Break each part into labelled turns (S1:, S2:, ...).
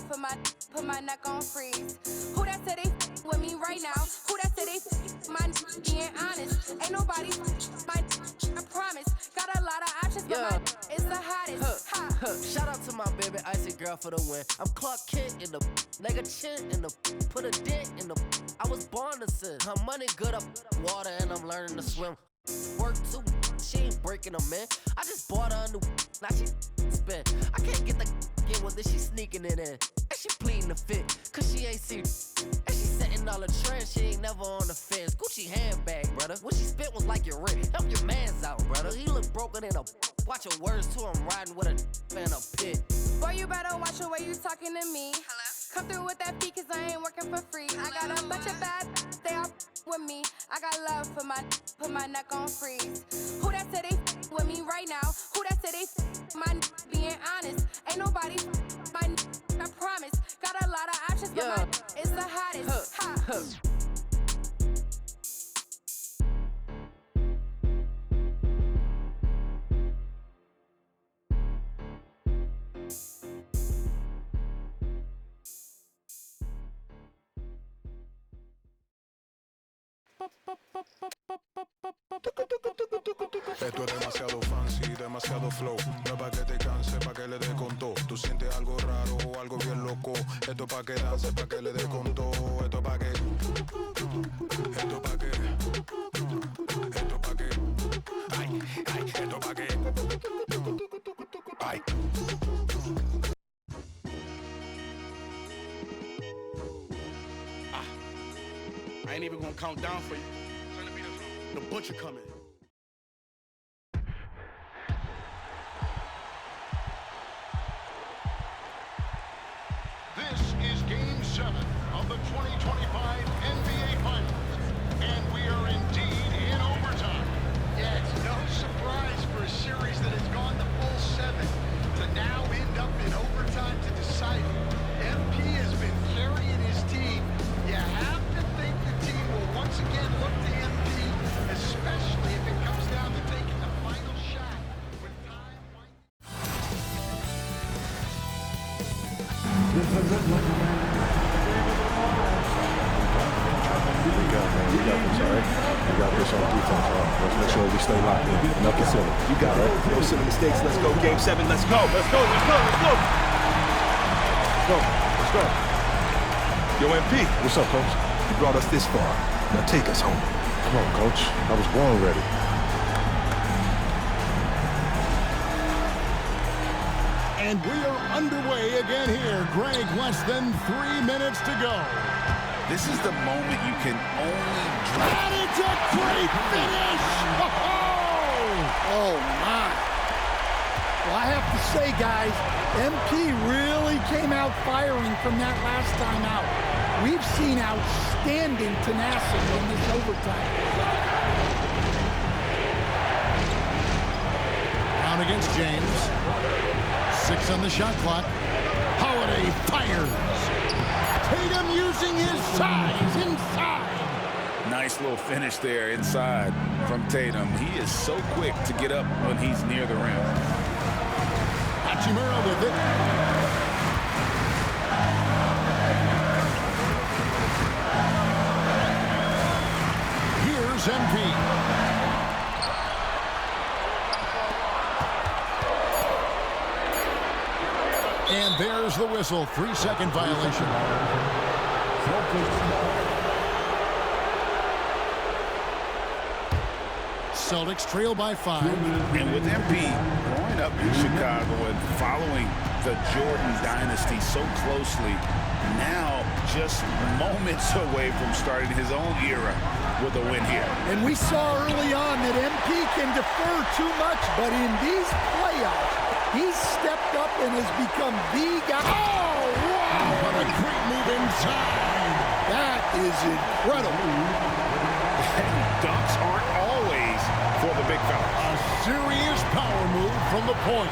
S1: for my put my neck on freeze. Who that said they with me right now? Who that said they my being honest? Ain't nobody my I promise. Got a lot of options, but my is the hottest.
S2: Shout out to my baby icy girl for the win. I'm Clark Kent in the nigga chin in the put a dent in the. I was born to sin. Her money good up water and I'm learning to swim. Work too, she ain't breaking them in. I just bought her a new, now she spin. I can't get the get with it, she sneaking it in. And she pleading the fit, cause she ain't see. And she setting all the trends, she ain't never on the fence. Gucci handbag, brother. What she spit was like your rent. Help your mans out, brother. He look broken in a. Watch your words too, I'm riding with a in a pit.
S1: Boy, you better watch the way you talking to me. Hello? Come through with that fee, cause I ain't working for free. Hello? I got a bunch of bad, they all with me. I got love for my, put my neck on freeze. Who that said they with me right now? Who that said they my being honest? Ain't nobody my I promise. Got a lot of options, but my is the hottest.
S3: Esto es demasiado fancy, demasiado flow. No es pa' que te canse, pa' que le dé con todo. Tú sientes algo raro o algo bien loco. Esto es pa' que dance, pa' que le dé con todo. Esto es pa' que. Esto es pa' que. Esto es pa' que. Ay, ay, esto es pa' que. Ay.
S4: I ain't even gonna count down for you. The butcher coming.
S5: This is Game 7 of the 2025 NBA Finals, and we are indeed in overtime. Yeah, it's no surprise for a series that has gone the full 7 to now end up in overtime to decide it. MP has been carrying his team. You have to think the team will once again look to MP, especially if it comes down to taking the final shot with time winding.
S6: We got this, all right? We got this on defense, all right? Let's make sure we stay locked in. Nothing silly.
S7: You got it. No silly mistakes. Let's go. Game 7. Let's go. Let's go. Let's go. Let's go.
S6: Let's go. Let's go.
S7: Yo, MP.
S6: What's up, Coach?
S7: You brought us this far. Now take us home.
S6: Come on, Coach. I was born ready.
S8: And we are underway again here. Greg, less than 3 minutes to go.
S9: This is the moment you can only dream.
S8: And it's a great finish!
S10: Oh, my. Well, I have to say, guys, MP really came out firing from that last time out. We've seen outstanding tenacity in this overtime.
S8: Down against James. 6 on the shot clock. Holiday fires. Tatum using his size inside.
S9: Nice little finish there inside from Tatum. He is so quick to get up when he's near the rim.
S8: Hachimura with it. Here's MP. And there's the whistle. 3-second violation. Celtics trail by 5.
S9: And with MP growing up in Chicago and following the Jordan dynasty so closely, now just moments away from starting his own era with a win here.
S10: And we saw early on that MP can defer too much, but in these playoffs, he's stepped up and has become the guy.
S8: Oh, wow! What a great move inside.
S10: That is incredible.
S9: Dunks aren't always for the big fella.
S8: A serious power move from the point.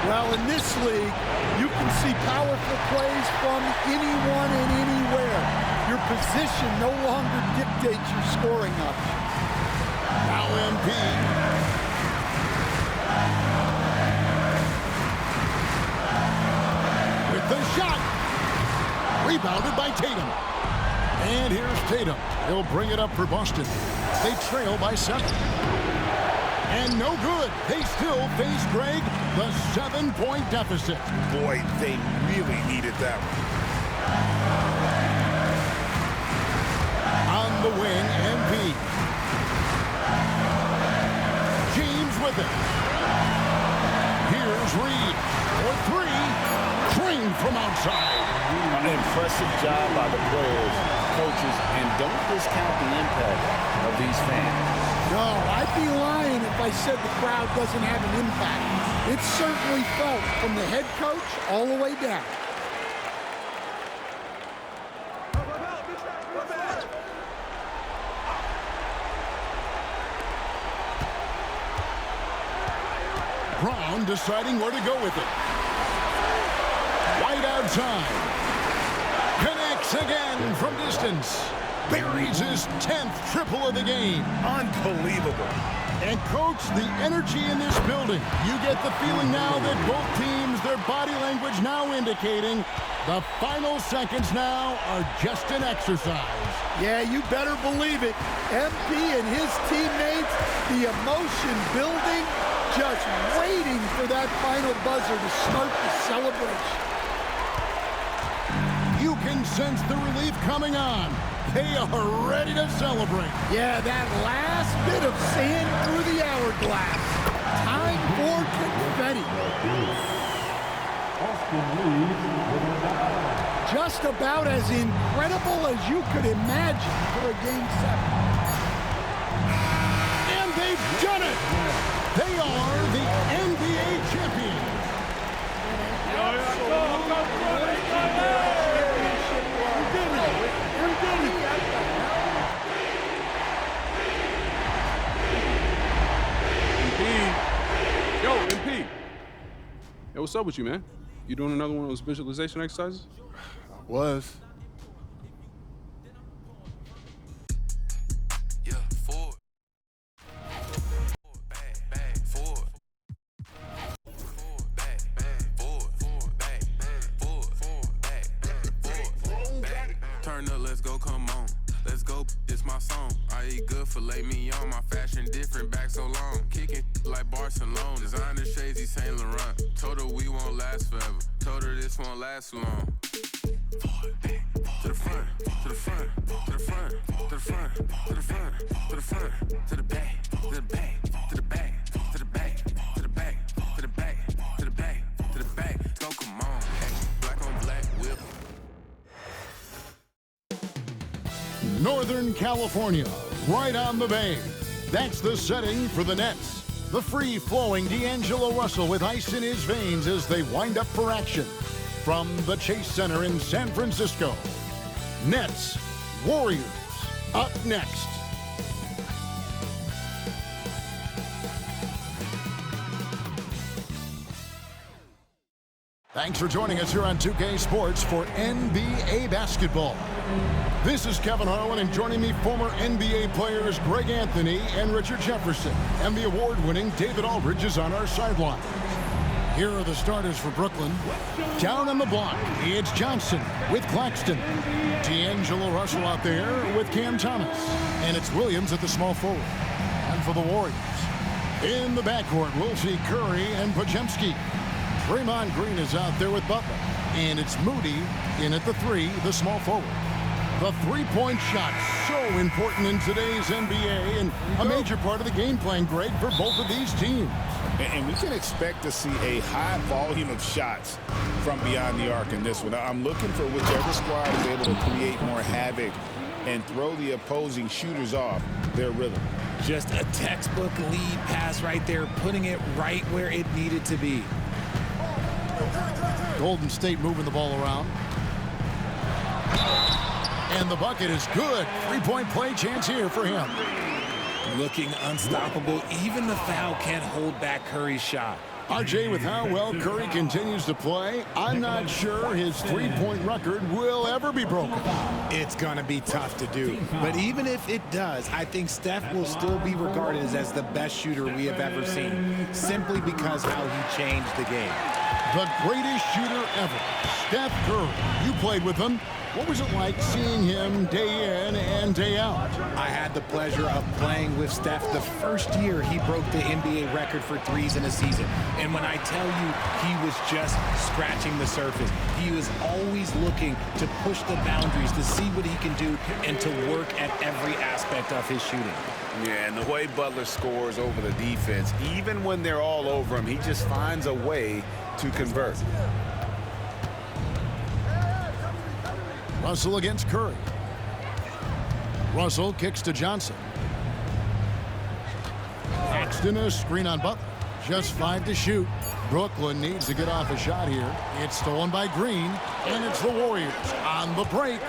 S10: Well, in this league, you can see powerful plays from anyone and anywhere. Your position no longer dictates your scoring option.
S8: Now MP. The shot. Rebounded by Tatum. And here's Tatum. He'll bring it up for Boston. They trail by 7. And no good. They still face, Greg, the 7-point deficit.
S9: Boy, they really needed that one.
S8: On the wing, MP. James with it. Here's Reed for 3. Crane from outside.
S9: An impressive job by the players, coaches, and don't discount the impact of these fans.
S10: No, I'd be lying if I said the crowd doesn't have an impact. It's certainly felt from the head coach all the way down.
S8: Brown deciding where to go with it. Wide out time. Connects again from distance. Buries his 10th triple of the game.
S9: Unbelievable.
S8: And coach, the energy in this building. You get the feeling now that both teams, their body language now indicating the final seconds now are just an exercise.
S10: Yeah, you better believe it. MP and his teammates, the emotion building, just waiting for that final buzzer to start the celebration.
S8: You can sense the relief coming on. They are ready to celebrate.
S10: Yeah, that last bit of sand through the hourglass. Time for confetti. Just about as incredible as you could imagine for a Game 7.
S8: And they've done it. They are the NBA champions.
S11: Yo, MP. Hey, what's up with you, man? You doing another one of those visualization exercises?
S8: Was.
S12: Yeah, forward. Back, forward. Forward, back, forward, back, forward, back. Turn up, let's go, come on. Let's go, it's my song. I eat good, fillet me on. My fashion different, back so long. Kicking like Barcelona. Designer shades, Saint Laurent. Told her we won't last forever. Told her this won't last too long. To the front, to the front, to the front, to the front, to the front, to the front, to the back, to the back, to the back, to the back, to the back, to the back, to the back, to the back. Go, come on. Black on black, whip.
S8: Northern California, right on the bay. That's the setting for the Nets. The free-flowing D'Angelo Russell with ice in his veins as they wind up for action. From the Chase Center in San Francisco, Nets, Warriors, up next. Thanks for joining us here on 2K Sports for NBA basketball. This is Kevin Harlan, and joining me, former NBA players Greg Anthony and Richard Jefferson. And the award-winning David Aldridge is on our sideline. Here are the starters for Brooklyn. Down on the block, it's Johnson with Claxton. D'Angelo Russell out there with Cam Thomas. And it's Williams at the small forward. And for the Warriors, in the backcourt, we'll see Curry and Podziemski. Draymond Green is out there with Butler. And it's Moody in at the 3, the small forward. The three-point shot, so important in today's NBA and a major part of the game plan, Greg, for both of these teams.
S9: And we can expect to see a high volume of shots from beyond the arc in this one. I'm looking for whichever squad is able to create more havoc and throw the opposing shooters off their rhythm.
S13: Just a textbook lead pass right there, putting it right where it needed to be.
S8: Golden State moving the ball around. And the bucket is good. Three-point play chance here for him.
S13: Looking unstoppable. Even the foul can't hold back Curry's shot.
S8: RJ, with how well Curry continues to play, I'm not sure his three-point record will ever be broken.
S13: It's going to be tough to do. But even if it does, I think Steph will still be regarded as the best shooter we have ever seen, simply because how he changed the game.
S8: The greatest shooter ever, Steph Curry. You played with him. What was it like seeing him day in and day out?
S13: I had the pleasure of playing with Steph the first year he broke the NBA record for threes in a season. And when I tell you he was just scratching the surface, he was always looking to push the boundaries, to see what he can do, and to work at every aspect of his shooting.
S9: Yeah, and the way Butler scores over the defense, even when they're all over him, he just finds a way to convert.
S8: Russell against Curry. Russell kicks to Johnson. Claxton, a screen on Butler. Just 5 to shoot. Brooklyn needs to get off a shot here. It's stolen by Green, and it's the Warriors on the break.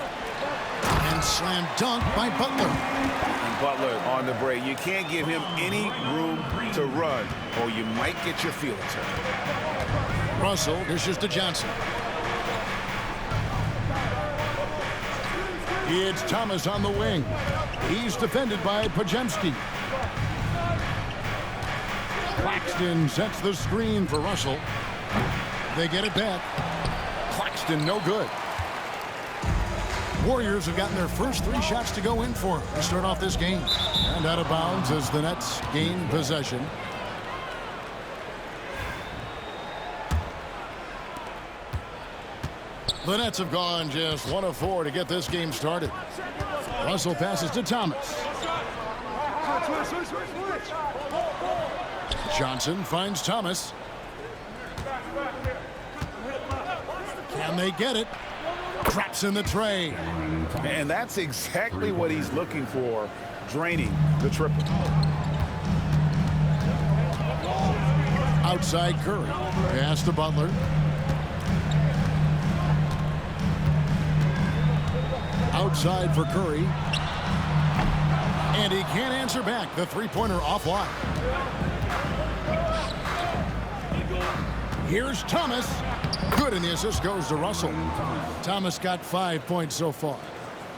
S8: And slam dunk by Butler.
S9: And Butler on the break. You can't give him any room to run, or you might get your feelings hurt.
S8: Russell dishes to Johnson. It's Thomas on the wing. He's defended by Podziemski. Claxton sets the screen for Russell. They get it back. Claxton no good. Warriors have gotten their first 3 shots to go in for to start off this game. And out of bounds as the Nets gain possession. The Nets have gone just 1 of 4 to get this game started. Russell passes to Thomas. Johnson finds Thomas. Can they get it? Traps in the tray.
S9: And that's exactly what he's looking for, draining the triple.
S8: Outside Curry. Pass to Butler. Outside for Curry. And he can't answer back. The three-pointer offline. Here's Thomas. Good, and the assist goes to Russell. Thomas got 5 points so far.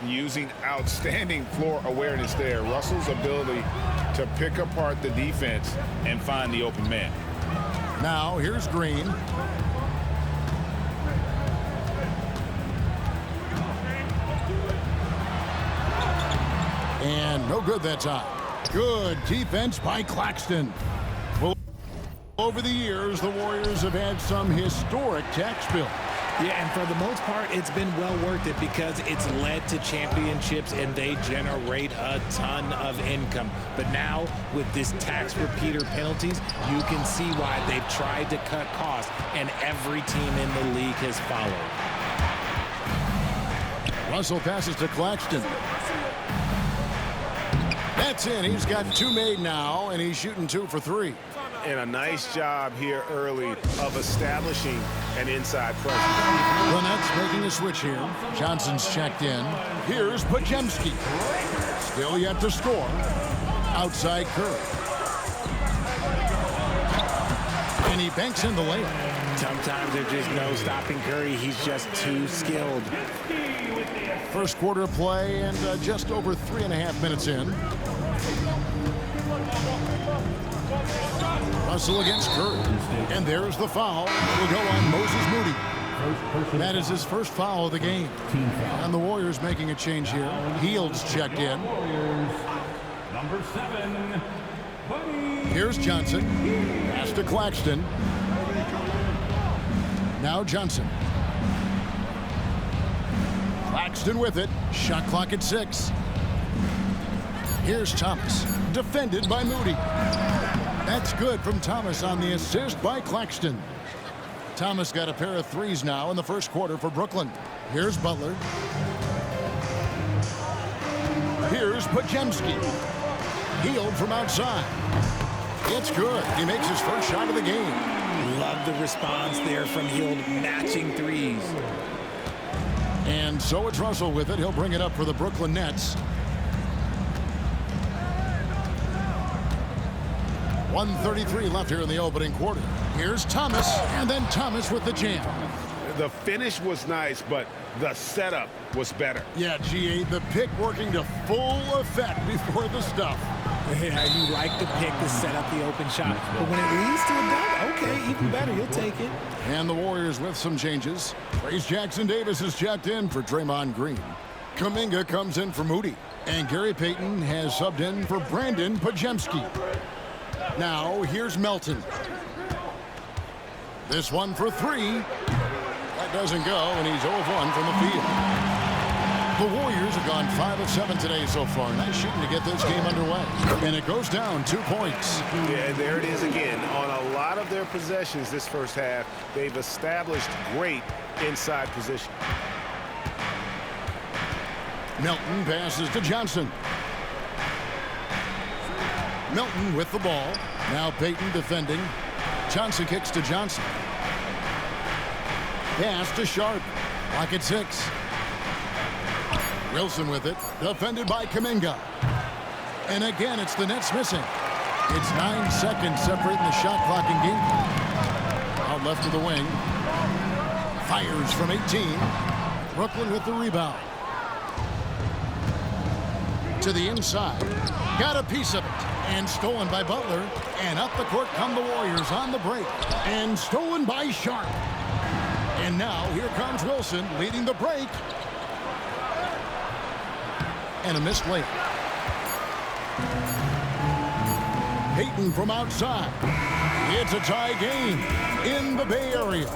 S9: Using outstanding floor awareness there. Russell's ability to pick apart the defense and find the open man.
S8: Now here's Green. And no good that time. Good defense by Claxton. Over the years, the Warriors have had some historic tax bill.
S13: Yeah, and for the most part, it's been well worth it because it's led to championships and they generate a ton of income. But now, with this tax repeater penalties, you can see why they've tried to cut costs, and every team in the league has followed.
S8: Russell passes to Claxton. That's in. He's got 2 made now, and he's shooting 2 for 3.
S9: And a nice job here early of establishing an inside presence.
S8: The Nets making a switch here. Johnson's checked in. Here's Podziemski. Still yet to score. Outside Curry. And he banks in the layup.
S13: Sometimes there's just no stopping Curry. He's just too skilled.
S8: First quarter play and just over 3.5 minutes in. Russell against Curry. And there's the foul. Will go on Moses Moody. That is his first foul of the game. And the Warriors making a change here. Hield's checked in.
S14: Number 7.
S8: Here's Johnson. Pass to Claxton. Now Johnson. Claxton with it. Shot clock at 6. Here's Thomas. Defended by Moody. That's good from Thomas on the assist by Claxton. Thomas got a pair of threes now in the first quarter for Brooklyn. Here's Butler. Here's Podziemski. Hield from outside. It's good. He makes his first shot of the game.
S13: Love the response there from Hield, matching threes.
S8: And so it's Russell with it. He'll bring it up for the Brooklyn Nets. 1:33 left here in the opening quarter. Here's Thomas, and then Thomas with the jam.
S9: The finish was nice, but the setup was better.
S8: Yeah, GA, the pick working to full effect before the stuff.
S13: Yeah, you like the pick to set up the open shot. But when it leads to a dunk, okay, even better. You'll take it.
S8: And the Warriors with some changes. Trace Jackson-Davis is checked in for Draymond Green. Kuminga comes in for Moody. And Gary Payton has subbed in for Brandon Podziemski. Now, here's Melton. This one for three. That doesn't go, and he's 0 of 1 from the field. The Warriors have gone 5 of 7 today so far. Nice shooting to get this game underway. And it goes down 2 points.
S9: Yeah, there it is again. On a lot of their possessions this first half, they've established great inside position.
S8: Melton passes to Johnson. Melton with the ball. Now Payton defending. Johnson kicks to Johnson. Pass to Sharp. Lock at 6. Wilson with it. Defended by Kuminga. And again, it's the Nets missing. It's 9 seconds separating the shot clock and game clock. Out left of the wing. Fires from 18. Brooklyn with the rebound. To the inside. Got a piece of it. And stolen by Butler. And up the court come the Warriors on the break. And stolen by Sharp. And now here comes Wilson leading the break. And a missed layup. Payton from outside. It's a tie game in the Bay Area.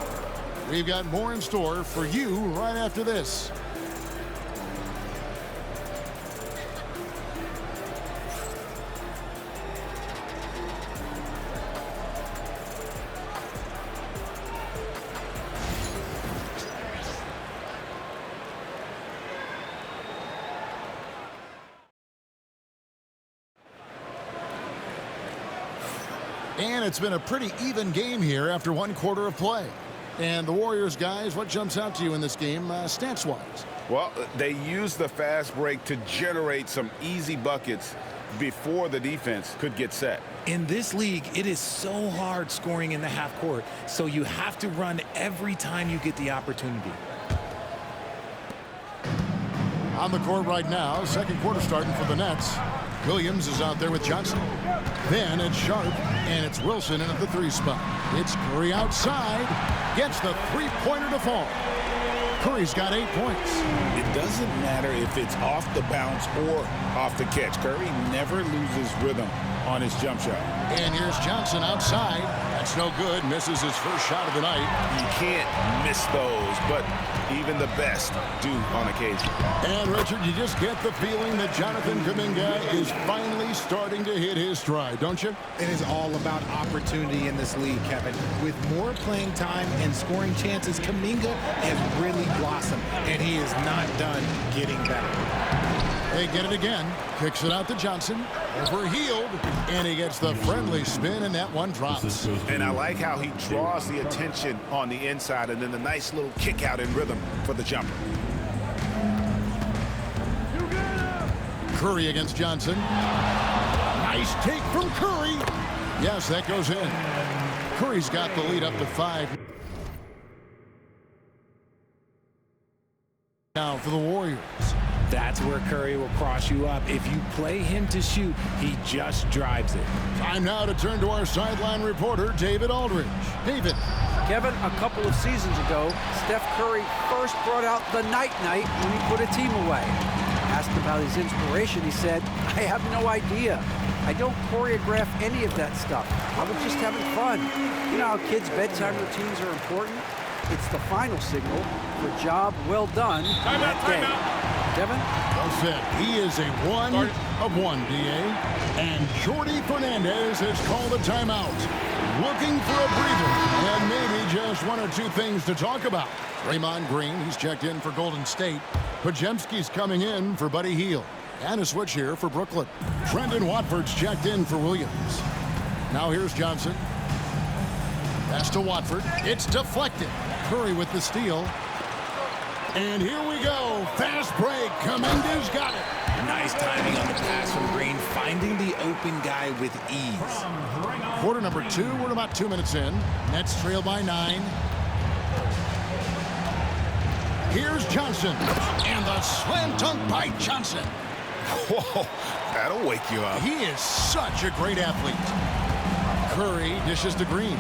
S8: We've got more in store for you right after this. And it's been a pretty even game here after 1 quarter of play. And the Warriors, guys, what jumps out to you in this game stats-wise?
S9: Well, they used the fast break to generate some easy buckets before the defense could get set.
S13: In this league, it is so hard scoring in the half court, so you have to run every time you get the opportunity.
S8: On the court right now, second quarter starting for the Nets. Williams is out there with Johnson. Then it's Sharp, and it's Wilson in at the 3 spot. It's Curry outside. Gets the 3-pointer to fall. Curry's got 8 points.
S9: It doesn't matter if it's off the bounce or off the catch. Curry never loses rhythm on his jump shot.
S8: And here's Johnson outside. That's no good. Misses his first shot of the night.
S9: You can't miss those, but even the best do on occasion.
S8: And, Richard, you just get the feeling that Jonathan Kuminga is finally starting to hit his stride, don't you?
S13: It is all about opportunity in this league, Kevin. With more playing time and scoring chances, Kuminga has really blossomed, and he is not done getting better.
S8: They get it again. Kicks it out to Johnson. Overhealed. And he gets the friendly spin, and that one drops.
S9: And I like how he draws the attention on the inside, and then the nice little kick out in rhythm for the jumper.
S8: Curry against Johnson. Nice take from Curry. Yes, that goes in. Curry's got the lead up to 5. Now for the Warriors.
S13: That's where Curry will cross you up. If you play him to shoot, he just drives it.
S8: Time now to turn to our sideline reporter, David Aldridge. David.
S15: Kevin, a couple of seasons ago, Steph Curry first brought out the night-night when he put a team away. Asked about his inspiration, he said, I have no idea. I don't choreograph any of that stuff. I was just having fun. You know how kids' bedtime routines are important? It's the final signal for job well done that day. Kevin?
S8: Well said. He is a 1 of 1, D.A. And Jordi Fernandez has called a timeout. Looking for a breather and maybe just 1 or 2 things to talk about. Draymond Green, he's checked in for Golden State. Podziemski's coming in for Buddy Hield. And a switch here for Brooklyn. Trendon Watford's checked in for Williams. Now here's Johnson. Pass to Watford. It's deflected. Curry with the steal. And here we go. Fast break. Kuminga's got it.
S13: Nice timing on the pass from Green, finding the open guy with ease.
S8: Quarter number 2. We're about 2 minutes in. Nets trail by 9. Here's Johnson. And the slam dunk by Johnson.
S9: Whoa, that'll wake you up.
S8: He is such a great athlete. Curry dishes to Green.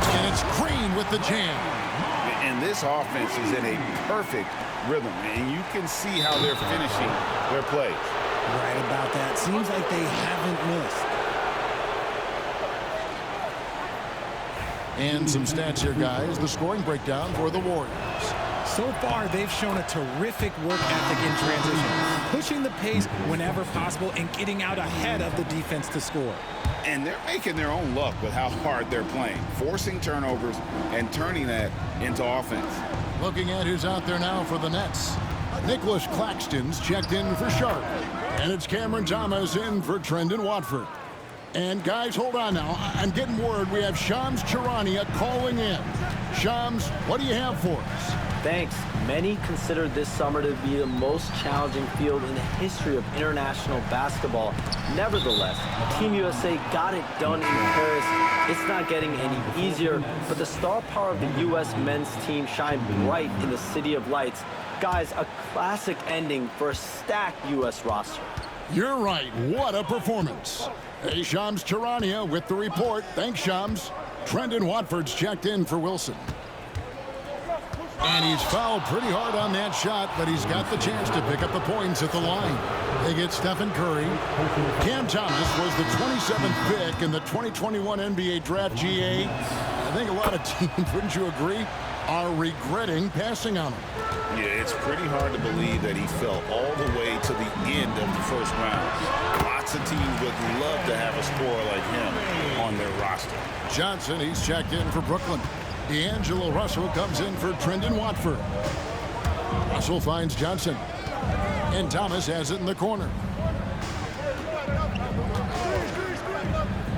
S8: And it's Green with the jam.
S9: And this offense is in a perfect rhythm, and you can see how they're finishing their plays.
S13: Right about that. Seems like they haven't missed.
S8: And some stats here, guys. The scoring breakdown for the Warriors.
S13: So far, they've shown a terrific work ethic in transition, pushing the pace whenever possible and getting out ahead of the defense to score.
S9: And they're making their own luck with how hard they're playing, forcing turnovers and turning that into offense.
S8: Looking at who's out there now for the Nets. Nicholas Claxton's checked in for Sharp. And it's Cameron Thomas in for Trendon Watford. And guys, hold on now. I'm getting word we have Shams Charania calling in. Shams, what do you have for us?
S16: Thanks. Many consider this summer to be the most challenging field in the history of international basketball. Nevertheless, Team USA got it done in Paris. It's not getting any easier, but the star power of the U.S. men's team shined bright in the City of Lights. Guys, a classic ending for a stacked U.S. roster.
S8: You're right. What a performance. Hey, Shams Charania with the report. Thanks, Shams. Trendon Watford's checked in for Wilson. And he's fouled pretty hard on that shot, but he's got the chance to pick up the points at the line. They get Stephen Curry. Cam Thomas was the 27th pick in the 2021 NBA Draft GA. I think a lot of teams, wouldn't you agree, are regretting passing on him.
S9: Yeah, it's pretty hard to believe that he fell all the way to the end of the first round. Lots of teams would love to have a scorer like him on their roster.
S8: Johnson, he's checked in for Brooklyn. D'Angelo Russell comes in for Trendon Watford. Russell finds Johnson. And Thomas has it in the corner.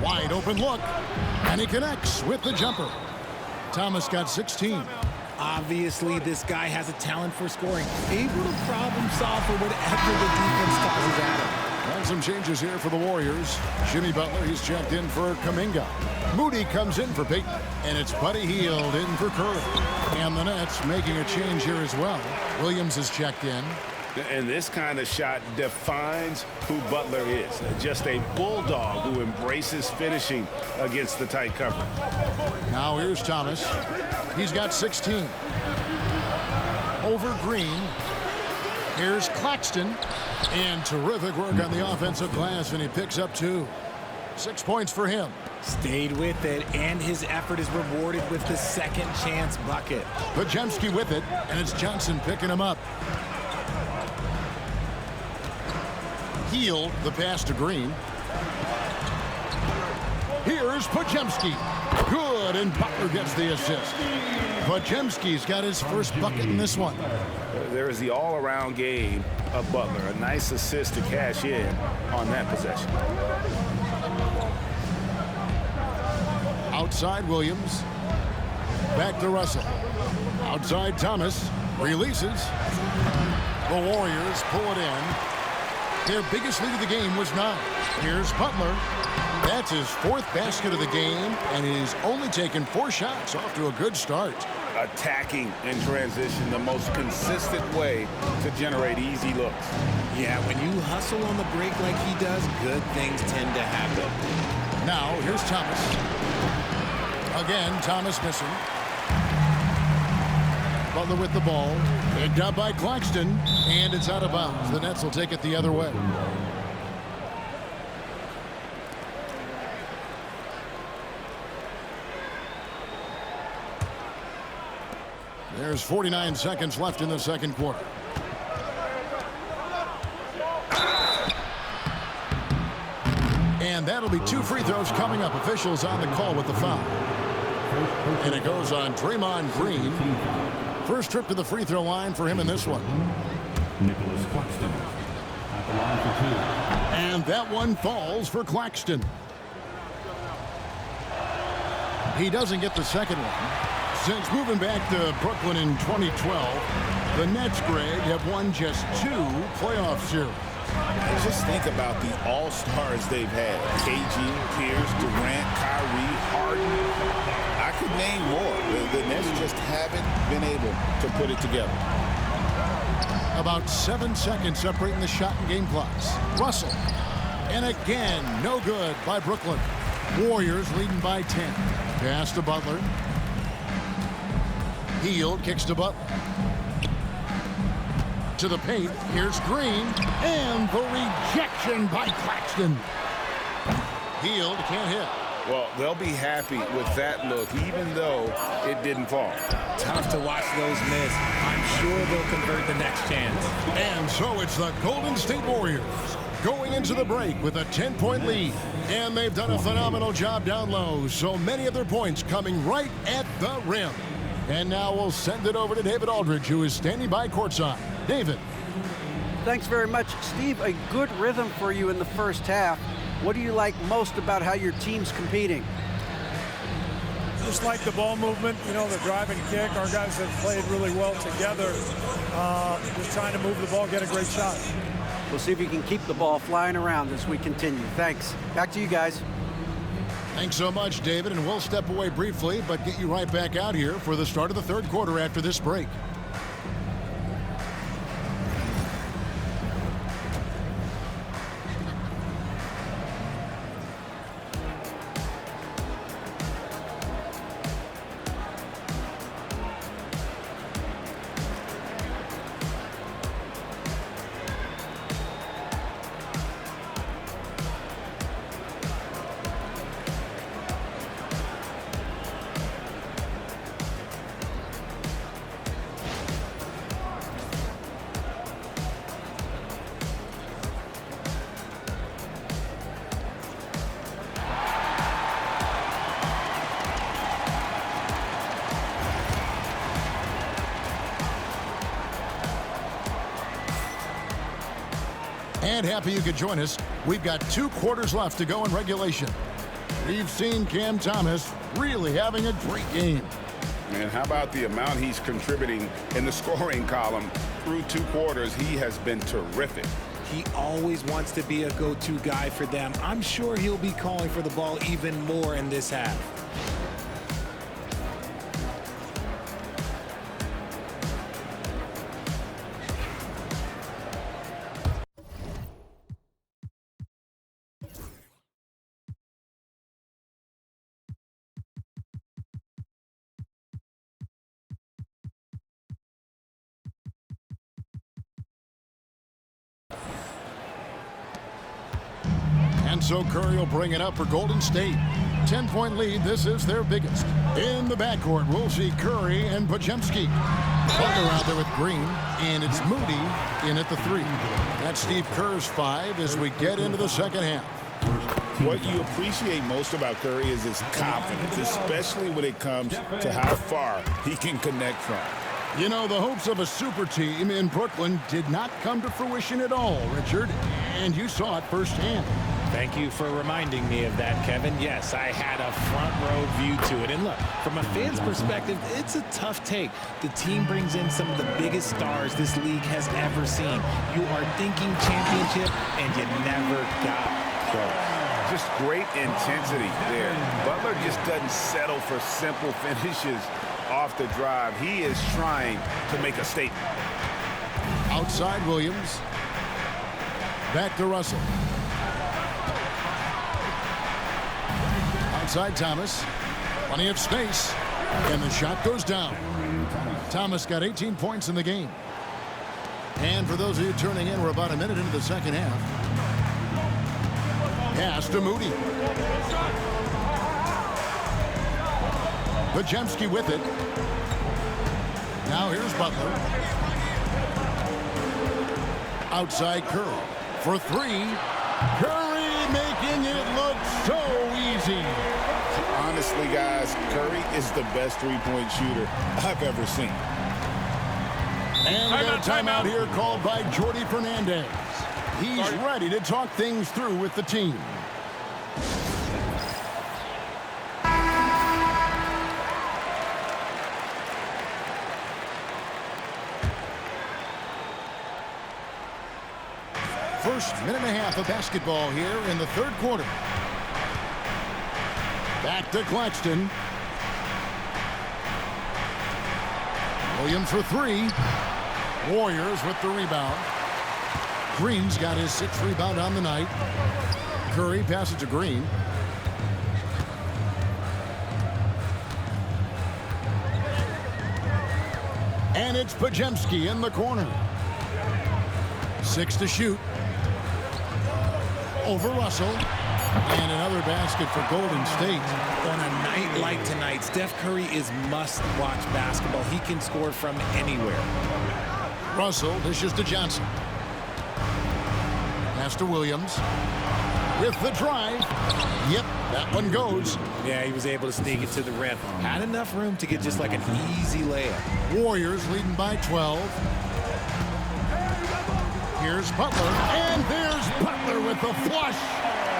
S8: Wide open look. And he connects with the jumper. Thomas got 16.
S13: Obviously, this guy has a talent for scoring. Able to problem solve for whatever the defense tosses at him.
S8: And some changes here for the Warriors. Jimmy Butler, he's checked in for Kuminga. Moody comes in for Payton. And it's Buddy Hield in for Curry. And the Nets making a change here as well. Williams is checked in.
S9: And this kind of shot defines who Butler is. Just a bulldog who embraces finishing against the tight cover.
S8: Now here's Thomas. He's got 16. Over Green. Here's Claxton. And terrific work on the offensive glass, and he picks up 2. 6 points for him.
S13: Stayed with it, and his effort is rewarded with the second chance bucket.
S8: Podziemski with it, and it's Johnson picking him up. Hield the pass to Green. Here's Podziemski. Good, and Butler gets the assist. Podziemski's got his first bucket in this one.
S9: There is the all-around game of Butler. A nice assist to cash in on that possession.
S8: Outside Williams. Back to Russell. Outside Thomas. Releases. The Warriors pull it in. Their biggest lead of the game was 9. Here's Butler. That's his 4th basket of the game, and he's only taken 4 shots. Off to a good start.
S9: Attacking in transition, the most consistent way to generate easy looks.
S13: Yeah, when you hustle on the break like he does, good things tend to happen.
S8: Now, here's Thomas. Again, Thomas missing. Butler with the ball. Picked up by Claxton, and it's out of bounds. The Nets will take it the other way. There's 49 seconds left in the second quarter. And that'll be 2 free throws coming up. Officials on the call with the foul. And it goes on Draymond Green. First trip to the free throw line for him in this one.
S14: Nicholas Claxton at the line for 2.
S8: And that one falls for Claxton. He doesn't get the second one. Since moving back to Brooklyn in 2012, the Nets, Greg, have won just 2 playoff series.
S9: Just think about the all-stars they've had. KG, Pierce, Durant, Kyrie, Harden. I could name more. The Nets just haven't been able to put it together.
S8: About 7 seconds separating the shot and game clocks. Russell. And again, no good by Brooklyn. Warriors leading by 10. Pass to Butler. Hield kicks to Butler. To the paint. Here's Green. And the rejection by Claxton. Hield can't hit.
S9: Well, they'll be happy with that look, even though it didn't fall.
S13: Tough to watch those miss. I'm sure they'll convert the next chance.
S8: And so it's the Golden State Warriors going into the break with a 10-point lead. And they've done a phenomenal job down low, so many of their points coming right at the rim. And now we'll send it over to David Aldridge, who is standing by courtside. David.
S15: Thanks very much, Steve. A good rhythm for you in the first half. What do you like most about how your team's competing?
S17: Just like the ball movement, you know, the drive and kick. Our guys have played really well together. Just trying to move the ball, get a great shot.
S15: We'll see if you can keep the ball flying around as we continue. Thanks. Back to you guys.
S8: Thanks so much, David, and we'll step away briefly, but get you right back out here for the start of the third quarter after this break. And happy you could join us. We've got 2 quarters left to go in regulation. We've seen Cam Thomas really having a great game.
S9: And how about the amount he's contributing in the scoring column through 2 quarters? He has been terrific.
S13: He always wants to be a go-to guy for them. I'm sure he'll be calling for the ball even more in this half.
S8: And so Curry will bring it up for Golden State. 10-point lead. This is their biggest. In the backcourt, we'll see Curry and Podziemski. Butler out there with Green, and it's Moody in at the 3. That's Steve Kerr's 5 as we get into the second half.
S9: What you appreciate most about Curry is his confidence, especially when it comes to how far he can connect from.
S8: You know, the hopes of a super team in Brooklyn did not come to fruition at all, Richard, and you saw it firsthand.
S13: Thank you for reminding me of that, Kevin. Yes, I had a front row view to it. And look, from a fan's perspective, it's a tough take. The team brings in some of the biggest stars this league has ever seen. You are thinking championship, and you never got close.
S9: Just great intensity there. Butler just doesn't settle for simple finishes off the drive. He is trying to make a statement.
S8: Outside Williams. Back to Russell. Outside Thomas. Plenty of space. And the shot goes down. Thomas got 18 points in the game. And for those of you turning in, we're about a minute into the second half. Pass to Moody. Podziemski with it. Now here's Butler. Outside Curry for 3. Curry making it look so easy.
S9: Honestly, guys, Curry is the best three-point shooter I've ever seen.
S8: And we got a timeout here called by Jordi Fernandez. He's ready to talk things through with the team. First minute and a half of basketball here in the third quarter. Back to Claxton. Williams for 3. Warriors with the rebound. Green's got his 6th rebound on the night. Curry passes to Green. And it's Podziemski in the corner. 6 to shoot. Over Russell. And another basket for Golden State.
S13: On a night like tonight, Steph Curry is must-watch basketball. He can score from anywhere.
S8: Russell dishes to Johnson. Pass to Williams. With the drive. Yep, that one goes.
S13: Yeah, he was able to sneak it to the rim. Had enough room to get just like an easy layup.
S8: Warriors leading by 12. Here's Butler. And there's Butler with the flush.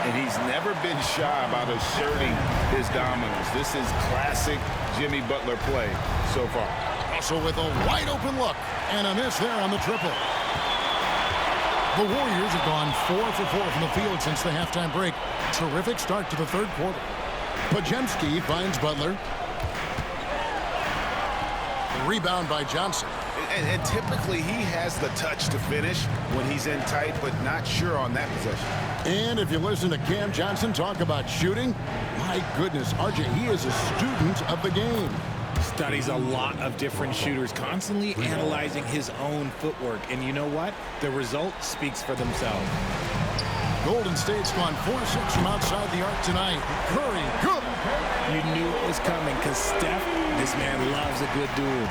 S9: And he's never been shy about asserting his dominance. This is classic Jimmy Butler play so far.
S8: Russell with a wide open look. And a miss there on the triple. The Warriors have gone 4 for 4 from the field since the halftime break. Terrific start to the 3rd quarter. Podziemski finds Butler. Rebound by Johnson.
S9: And typically he has the touch to finish when he's in tight, but not sure on that possession.
S8: And if you listen to Cam Johnson talk about shooting, my goodness, RJ, he is a student of the game.
S13: Studies a lot of different shooters, constantly analyzing his own footwork. And you know what? The result speaks for themselves.
S8: Golden State's gone 4-6 from outside the arc tonight. Curry, good.
S13: You knew it was coming because Steph, this man loves a good duel.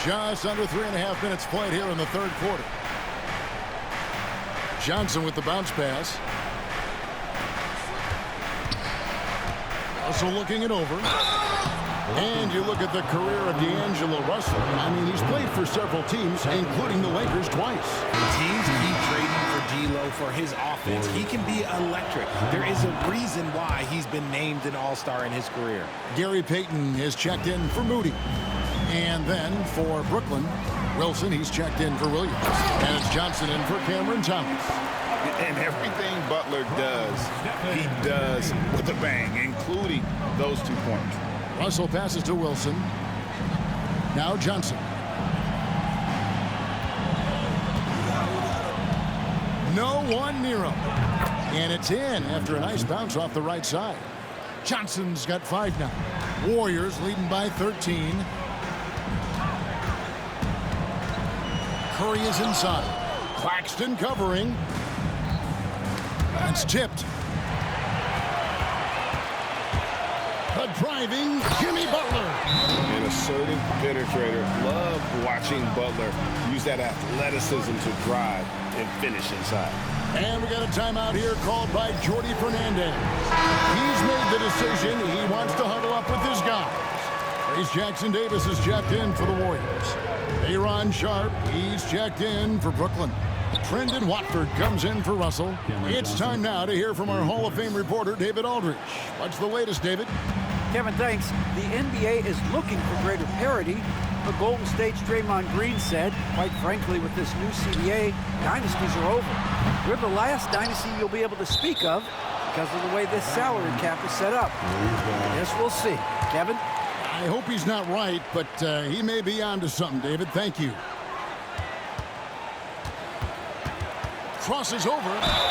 S8: Just under 3.5 minutes played here in the 3rd quarter. Johnson with the bounce pass. Also looking it over. And you look at the career of D'Angelo Russell. I mean, he's played for several teams, including the Lakers twice.
S13: Teams keep trading for D'Lo for his offense. He can be electric. There is a reason why he's been named an all-star in his career.
S8: Gary Payton is checked in for Moody. And then for Brooklyn, Wilson, he's checked in for Williams. And it's Johnson in for Cameron Thomas.
S9: And everything Butler does, he does with a bang, including those 2 points.
S8: Russell passes to Wilson. Now Johnson. No one near him. And it's in after a nice bounce off the right side. Johnson's got 5 now. Warriors leading by 13. Curry is inside. Claxton covering. It's tipped. The driving Jimmy Butler.
S9: An assertive penetrator. Love watching Butler use that athleticism to drive and finish inside.
S8: And we got a timeout here called by Jordi Fernandez. He's made the decision. He wants to huddle up with his guys. Trace Jackson Davis is checked in for the Warriors. Aaron Sharp, he's checked in for Brooklyn. Trendon Watford comes in for Russell. It's time now to hear from our Hall of Fame reporter, David Aldridge. What's the latest, David?
S15: Kevin, thanks. The NBA is looking for greater parity. The Golden State's Draymond Green said, quite frankly, with this new CBA, dynasties are over. We're the last dynasty you'll be able to speak of because of the way this salary cap is set up. I guess we'll see. Kevin?
S8: I hope he's not right, but he may be onto something, David. Thank you. Crosses over,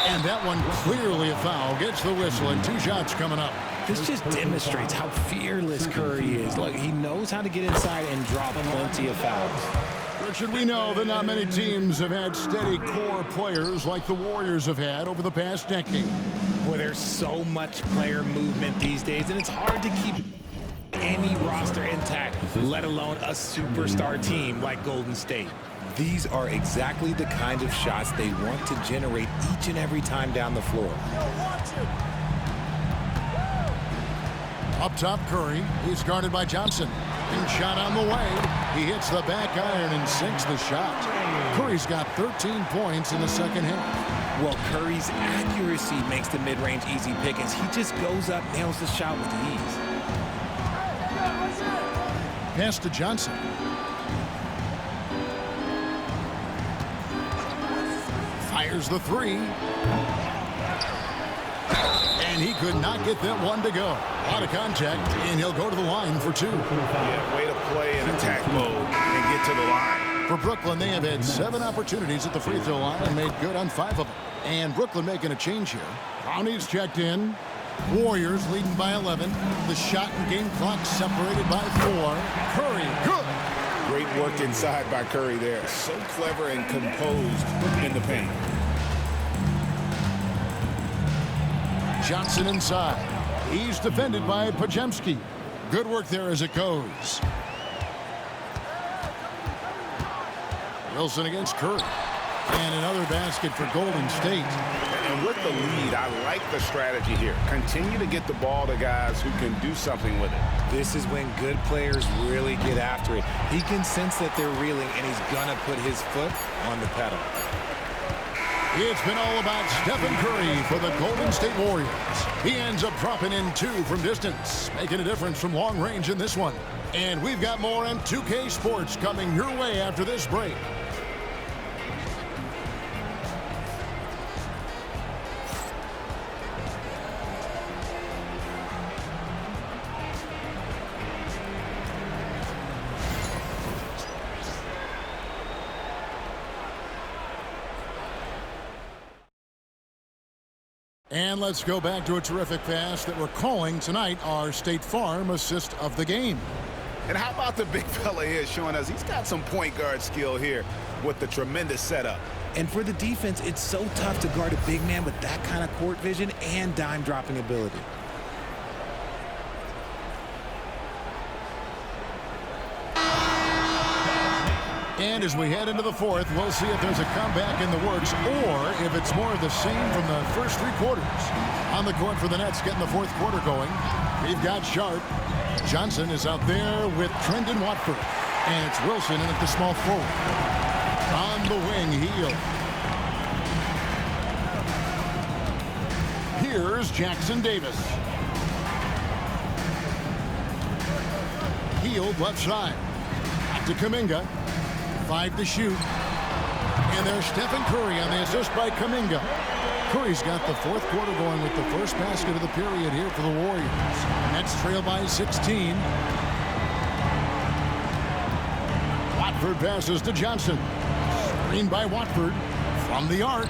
S8: and that one clearly a foul. Gets the whistle, and 2 shots coming up.
S13: This just demonstrates how fearless Curry is. Look, he knows how to get inside and drop plenty of fouls.
S8: Richard, we know that not many teams have had steady core players like the Warriors have had over the past decade.
S13: Boy, there's so much player movement these days, and it's hard to keep any roster intact, let alone a superstar team like Golden State. These are exactly the kinds of shots they want to generate each and every time down the floor.
S8: Up top, Curry. He's guarded by Johnson. And shot on the way. He hits the back iron and sinks the shot. Curry's got 13 points in the second half.
S13: Well, Curry's accuracy makes the mid-range easy pickings. He just goes up, nails the shot with ease.
S8: Pass to Johnson. Fires the 3. And he could not get that one to go. Out of contact, and he'll go to the line for 2.
S9: Yeah, way to play in attack mode and get to the line.
S8: For Brooklyn, they have had 7 opportunities at the free throw line and made good on 5 of them. And Brooklyn making a change here. Brownie's checked in. Warriors leading by 11. The shot and game clock separated by 4. Curry, good.
S9: Great work inside by Curry there. So clever and composed in the paint.
S8: Johnson inside. He's defended by Podziemski. Good work there as it goes. Wilson against Curry. And another basket for Golden State.
S9: And with the lead, I like the strategy here. Continue to get the ball to guys who can do something with it.
S13: This is when good players really get after it. He can sense that they're reeling, and he's going to put his foot on the pedal.
S8: It's been all about Stephen Curry for the Golden State Warriors. He ends up dropping in 2 from distance, making a difference from long range in this one. And we've got more on 2K Sports coming your way after this break. And let's go back to a terrific pass that we're calling tonight our State Farm assist of the game.
S9: And how about the big fella here showing us he's got some point guard skill here with the tremendous setup.
S13: And for the defense, it's so tough to guard a big man with that kind of court vision and dime dropping ability.
S8: And as we head into the 4th, we'll see if there's a comeback in the works or if it's more of the same from the first 3 quarters. On the court for the Nets, getting the 4th quarter going. We've got Sharp. Johnson is out there with Trendon Watford. And it's Wilson in at the small forward. On the wing, Hield. Here's Jackson Davis. Hield left side. Back to Kuminga. 5 to shoot. And there's Stephen Curry on the assist by Kuminga. Curry's got the 4th quarter going with the first basket of the period here for the Warriors. Nets trail by 16. Watford passes to Johnson. Screen by Watford from the arc.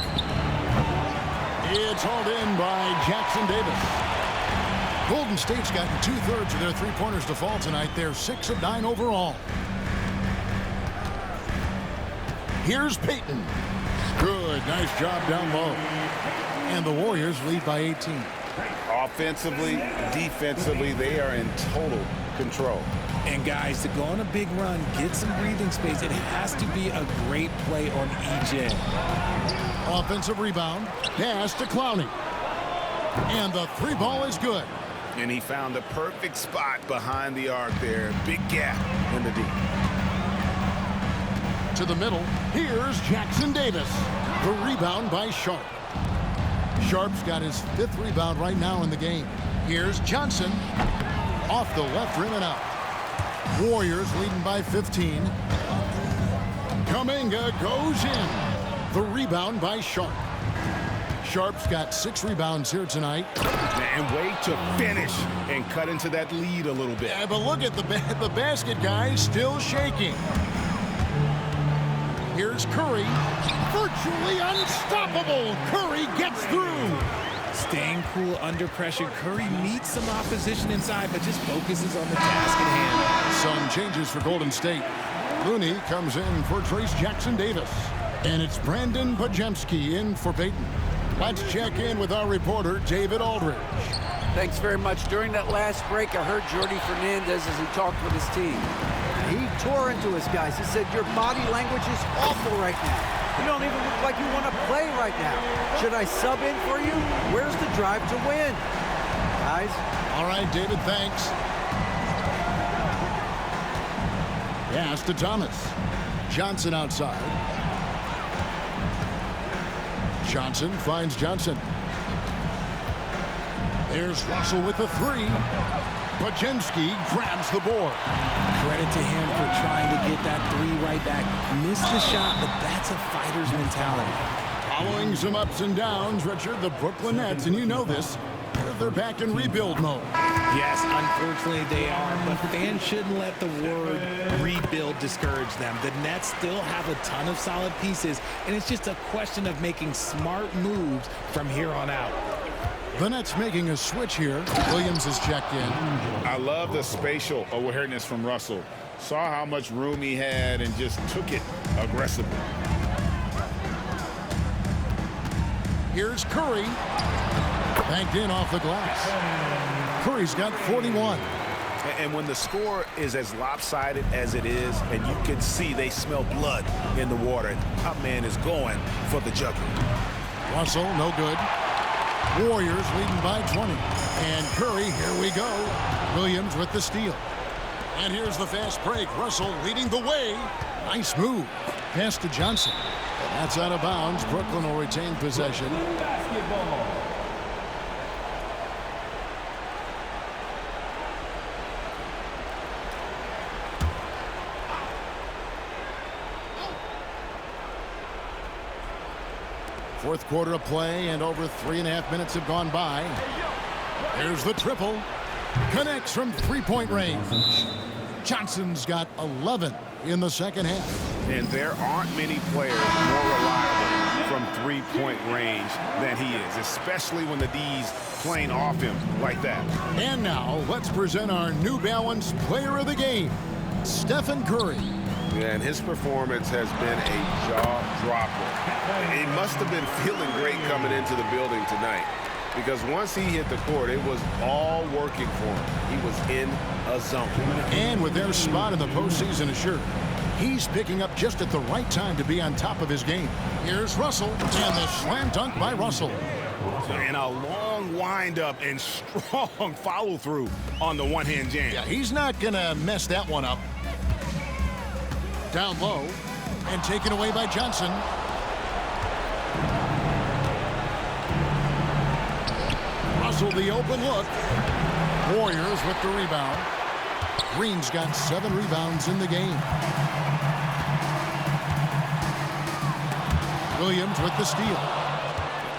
S8: It's hauled in by Jackson Davis. Golden State's gotten 2/3 of their 3-pointers to fall tonight. They're 6 of 9 overall. Here's Payton. Good, nice job down low. And the Warriors lead by 18.
S9: Offensively, defensively, they are in total control.
S13: And guys, to go on a big run, get some breathing space, it has to be a great play on each end.
S8: Offensive rebound, pass to Clowney. And the 3 ball is good.
S9: And he found the perfect spot behind the arc there. Big gap in the deep.
S8: To the middle, here's Jackson Davis. The rebound by Sharp. Sharp's got his 5th rebound right now in the game. Here's Johnson. Off the left rim and out. Warriors leading by 15. Kuminga goes in. The rebound by Sharp. Sharp's got 6 rebounds here tonight.
S9: And way to finish and cut into that lead a little bit.
S8: Yeah, but look at the basket, guys, still shaking. Here's Curry. Virtually unstoppable. Curry gets through.
S13: Staying cool under pressure. Curry meets some opposition inside, but just focuses on the task at hand.
S8: Some changes for Golden State. Looney comes in for Trace Jackson Davis. And it's Brandon Podziemski in for Payton. Let's check in with our reporter, David Aldridge.
S15: Thanks very much. During that last break, I heard Jordi Fernandez as he talked with his team. He tore into his guys. He said, your body language is awful right now. You don't even look like you want to play right now. Should I sub in for you? Where's the drive to win? Guys?
S8: All right, David, thanks. Pass to Thomas. Johnson outside. Johnson finds Johnson. There's Russell with the 3. Podziemski grabs the board.
S13: Credit to him for trying to get that 3 right back. Missed the shot, but that's a fighter's mentality.
S8: Following some ups and downs, Richard, the Brooklyn Nets, and you know this, they're back in rebuild mode.
S13: Yes, unfortunately they are, but fans shouldn't let the word rebuild discourage them. The Nets still have a ton of solid pieces, and it's just a question of making smart moves from here on out.
S8: The Nets making a switch here. Williams is checked in.
S9: I love the spatial awareness from Russell. Saw how much room he had and just took it aggressively.
S8: Here's Curry. Banked in off the glass. Curry's got 41.
S9: And when the score is as lopsided as it is, and you can see they smell blood in the water, top man is going for the jugular.
S8: Russell, no good. Warriors leading by 20. And Curry, here we go. Williams with the steal. And here's the fast break. Russell leading the way. Nice move. Pass to Johnson. That's out of bounds. Brooklyn will retain possession.
S14: Basketball.
S8: Fourth quarter of play, and over 3.5 minutes have gone by. There's the triple. Connects from three-point range. Johnson's got 11 in the second half.
S9: And there aren't many players more reliable from three-point range than he is, especially when the D's playing off him like that.
S8: And now, let's present our New Balance Player of the Game, Stephen Curry.
S18: Yeah, and his performance has been a jaw-dropper. He must have been feeling great coming into the building tonight, because once he hit the court, it was all working for him. He was in a zone.
S8: And with their spot in the postseason assured, he's picking up just at the right time to be on top of his game. Here's Russell, and the slam dunk by Russell.
S9: And a long wind-up and strong follow-through on the one-hand jam.
S8: Yeah, he's not going to mess that one up. Down low, and taken away by Johnson. Russell, the open look. Warriors with the rebound. Green's got 7 rebounds in the game. Williams with the steal.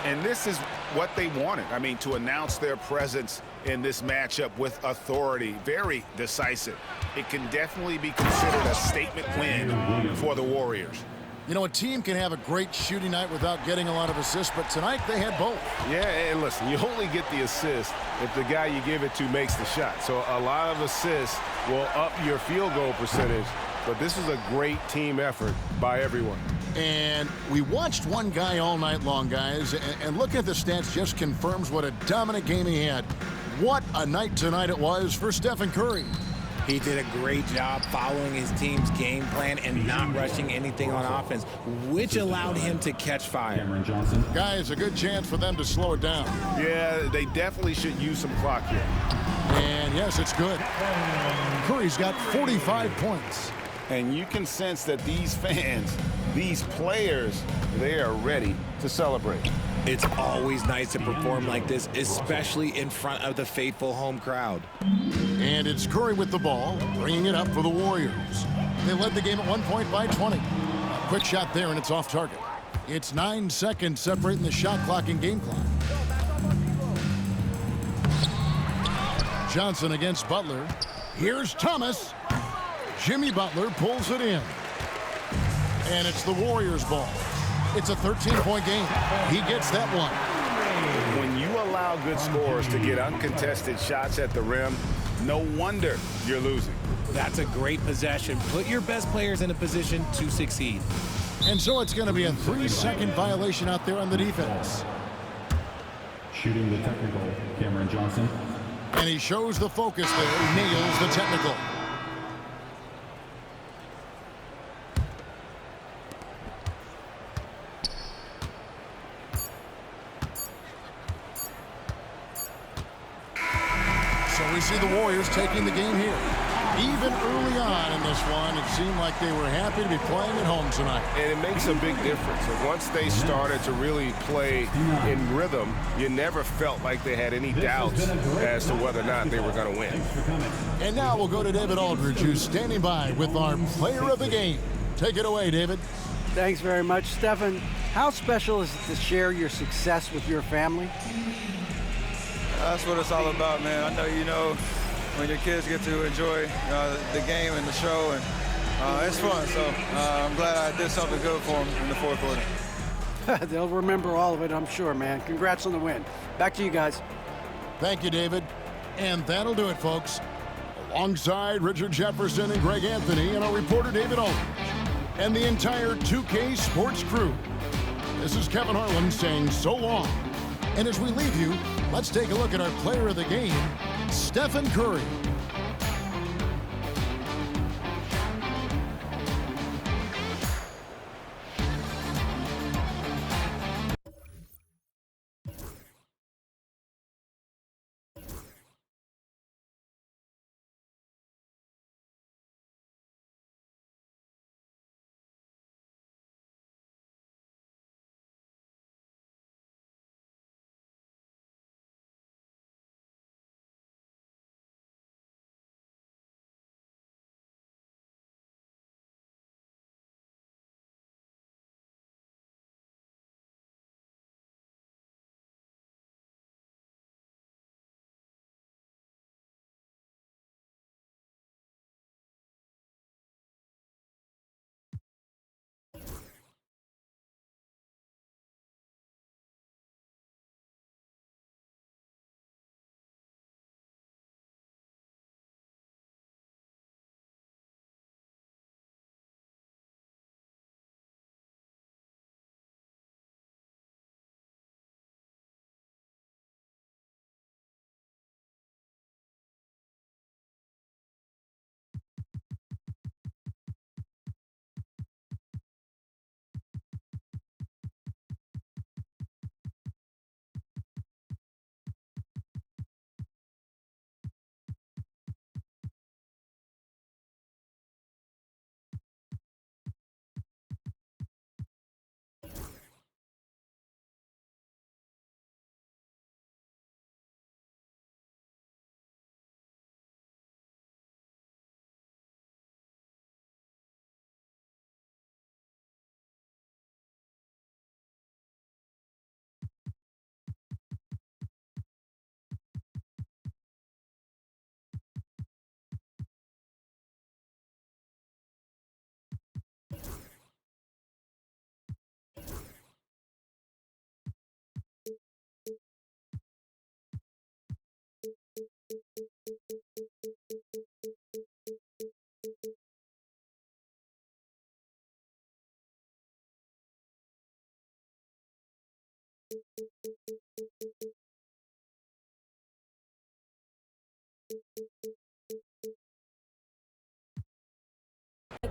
S9: And this is what they wanted. I mean, to announce their presence in this matchup with authority. Very decisive. It can definitely be considered a statement win for the Warriors.
S8: You know, a team can have a great shooting night without getting a lot of assists, but tonight they had both.
S18: Yeah, and listen, you only get the assist if the guy you give it to makes the shot. So a lot of assists will up your field goal percentage, but this is a great team effort by everyone.
S8: And we watched one guy all night long, guys, and looking at the stats just confirms what a dominant game he had. What a night tonight it was for Stephen Curry.
S13: He did a great job following his team's game plan and not rushing anything on offense, which allowed him to catch fire.
S14: Cameron Johnson.
S8: Guys, a good chance for them to slow it down.
S18: Yeah, they definitely should use some clock here.
S8: And yes, it's good. Curry's got 45 points.
S18: And you can sense that these fans, these players, they are ready to celebrate.
S13: It's always nice to perform like this, especially in front of the faithful home crowd.
S8: And it's Curry with the ball, bringing it up for the Warriors. They led the game at 1 point by 20. A quick shot there, and it's off target. It's 9 seconds separating the shot clock and game clock. Johnson against Butler. Here's Thomas. Jimmy Butler pulls it in. And it's the Warriors' ball. It's a 13-point game. He gets that one.
S18: When you allow good scorers to get uncontested shots at the rim, no wonder you're losing.
S13: That's a great possession. Put your best players in a position to succeed.
S8: And so it's going to be a 3-second violation out there on the defense.
S14: Shooting the technical, Cameron Johnson.
S8: And he shows the focus there. Nails the technical. So we see the Warriors taking the game here. Even early on in this one, it seemed like they were happy to be playing at home tonight.
S18: And it makes a big difference. And once they started to really play in rhythm, you never felt like they had any doubts as to whether or not they were going to win.
S8: And now we'll go to David Aldridge, who's standing by with our player of the game. Take it away, David.
S15: Thanks very much, Stephen. How special is it to share your success with your family?
S19: That's what it's all about, man. I know you know when your kids get to enjoy the game and the show, and it's fun. So I'm glad I did something good for them in the fourth quarter.
S15: They'll remember all of it, I'm sure, man. Congrats on the win. Back to you guys.
S8: Thank you, David. And that'll do it, folks. Alongside Richard Jefferson and Greg Anthony and our reporter David Aldridge and the entire 2K Sports crew, this is Kevin Harlan saying so long. And as we leave you, let's take a look at our player of the game, Stephen Curry.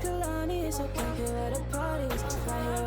S1: Kalani, so thank you at a party.